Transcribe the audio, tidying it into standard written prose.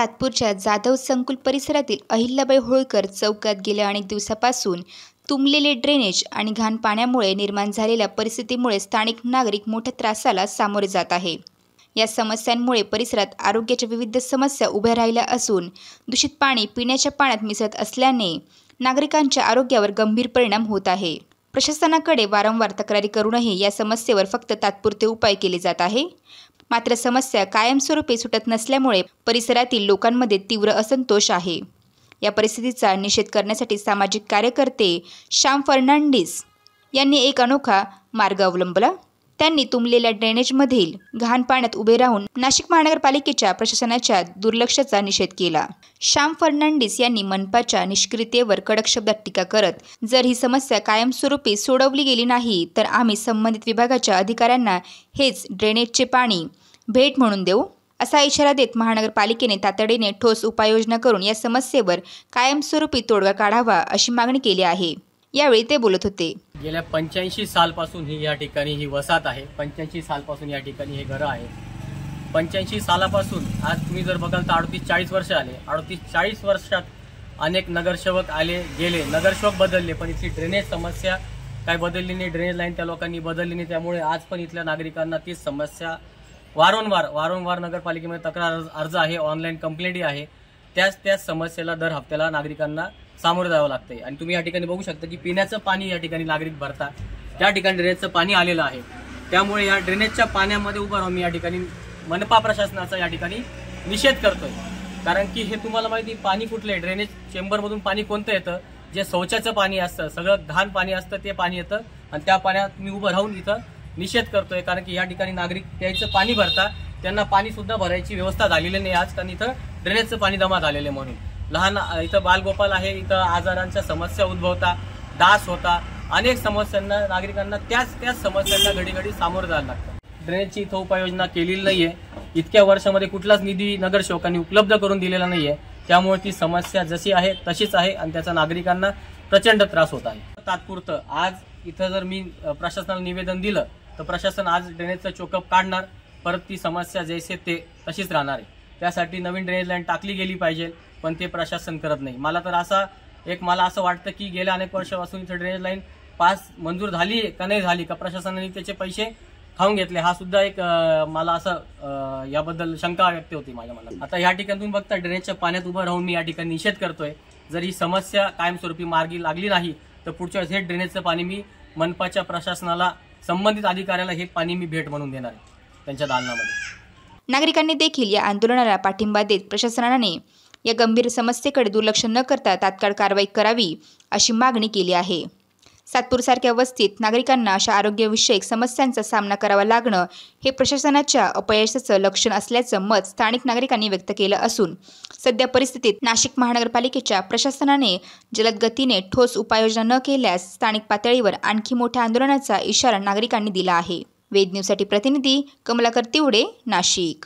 सातपूरच्या जाधव संकुल परिसरातील अहिल्याबाई होळकर चौकात गेल्या अनेक दिवसापासून तुंबलेले ड्रेनेज आणि घाण पाण्यामुळे निर्माण झालेल्या परिस्थितीमुळे स्थानिक नागरिक मोठ्या त्रासाला सामोरे जात आहे। या समस्यांमुळे परिसरात आरोग्याच्या विविध समस्या उभ्या राहिल्या असून दूषित पाणी पिण्याच्या पाण्यात मिसळत असल्याने नागरिकांच्या आरोग्यावर गंभीर परिणाम होत आहे। प्रशासनाकडे वारंवार तक्रारी करूनही या समस्येवर फक्त तात्पुरते उपाय केले जात आहे। मात्र समस्या कायमस्वरूपी सुटत नसल्यामुळे परिसरातील लोकांमध्ये तीव्र असंतोष आहे। या परिस्थितीचा निषेध करण्यासाठी सामाजिक कार्यकर्ते श्याम फर्नांडिस यांनी एक अनोखा मार्ग अवलंबला। त्यांनी तुंबलेल्या ड्रेनेजमधील घाण पाण्यात उभे राहून नाशिक महानगरपालिकेच्या प्रशासनाच्या दुर्लक्षाचा निषेध केला। श्याम फर्नांडिस यांनी मनपाच्या निष्क्रियतेवर कडक शब्दात टीका करत, जर ही समस्या कायमस्वरूपी सोडवली गेली नाही तर आम्ही संबंधित विभागाच्या अधिकाऱ्यांना हेच ड्रेनेजचे पाणी भेट म्हणून देऊ, असा इशारा देत महानगरपालिकेने तातडीने ठोस उपाययोजना करून या समस्येवर कायमस्वरूपी तोडगा काढावा अशी मागणी केली आहे। यावेळी ते बोलत होते। गेल्या 85 सालपासून या ठिकाणी ही वसाहत आहे। 85 सालपासून या ठिकाणी हे घरं आहेत। 85 सालापासून आज तुम्ही जर बघाल तर 38-40 वर्ष आले। 38-40 वर्षात अनेक नगरसेवक आले गेले, नगरसेवक बदलले, पण इथली ड्रेनेज समस्या काय बदलली नाही। ड्रेनेज लाईन त्या लोकांनी बदलली नाही, त्यामुळे आज पण इथल्या नागरिकांना तीच समस्या वारंवार नगरपालिकेमध्ये तक्रार अर्ज आहे, ऑनलाईन कंप्लेंटही आहे। त्याच समस्येला दर हप्त्याला नागरिकांना सामोरे जावं लागतंय। आणि तुम्ही या ठिकाणी बघू शकता की पिण्याचं पाणी या ठिकाणी नागरिक भरतात, त्या ठिकाणी ड्रेनेजचं पाणी आलेलं आहे। त्यामुळे या ड्रेनेजच्या पाण्यामध्ये उभं राहून मी या ठिकाणी मनपा प्रशासनाचा या ठिकाणी निषेध करतोय। कारण की हे तुम्हाला माहिती पाणी कुठलं आहे, ड्रेनेज चेंबरमधून पाणी कोणतं येतं, जे शौचाचं पाणी असतं, सगळं घाण पाणी असतं ते पाणी येतं। आणि त्या पाण्यात मी उभं राहून इथं निषेध करतोय, कारण की या ठिकाणी नागरिक प्यायचं पाणी भरतात, त्यांना पाणी सुद्धा भरायची व्यवस्था झालेली नाही आज, कारण इथं ड्रेनेजचं पाणी जमा झालेलं आहे। म्हणून लहान इथं बालगोपाल आहे, इथं आजारांच्या समस्या उद्भवता, डास होता, अनेक समस्यांना नागरिकांना त्याच समस्यांना घडी सामोरं जायला लागतं। ड्रेनेजची इथं उपाययोजना केलेली नाहीये, इतक्या वर्षामध्ये कुठलाच निधी नगरसेवकांनी उपलब्ध करून दिलेला नाहीये। त्यामुळे ती समस्या जशी आहे तशीच आहे आणि त्याचा नागरिकांना प्रचंड त्रास होत आहे। तात्पुरतं आज इथं जर मी प्रशासनाला निवेदन दिलं तर प्रशासन आज ड्रेनेजचं चोकअप काढणार, परत ती समस्या जैसे ते तशीच राहणार आहे। त्यासाठी नवीन ड्रेनेज लाईन टाकली गेली पाहिजे, पण ते प्रशासन करत नाही। मला असं वाटतं की गेल्या अनेक वर्षापासून इथं ड्रेनेज लाईन पास मंजूर झाली का नाही झाली, का प्रशासनाने त्याचे पैसे खाऊन घेतले, हा सुद्धा एक मला असं याबद्दल शंका व्यक्त होती माझ्या मनात। आता या ठिकाणी तुम्ही बघता ड्रेनेजच्या पाण्यात उभं राहून मी या ठिकाणी निषेध करतोय। जर ही समस्या कायमस्वरूपी मार्गी लागली नाही तर पुढच्या वेळेस हे ड्रेनेजचं पाणी मी मनपाच्या प्रशासनाला, संबंधित अधिकाऱ्याला हे पाणी मी भेट म्हणून देणार आहे त्यांच्या दालनामध्ये। नागरिकांनी देखील या आंदोलनाला पाठिंबा देत प्रशासनाने या गंभीर समस्येकडे दुर्लक्ष न करता तात्काळ कारवाई करावी अशी मागणी केली आहे। सातपूरसारख्या वस्तीत नागरिकांना अशा आरोग्यविषयक समस्यांचा सामना करावा लागणं हे प्रशासनाच्या अपयशाचं लक्षण असल्याचं मत स्थानिक नागरिकांनी व्यक्त केलं असून सध्या परिस्थितीत नाशिक महानगरपालिकेच्या प्रशासनाने जलद गतीने ठोस उपाययोजना न केल्यास स्थानिक पातळीवर आणखी मोठ्या आंदोलनाचा इशारा नागरिकांनी दिला आहे। वेद न्यूजसाठी प्रतिनिधी कमलाकर तिवडे, नाशिक।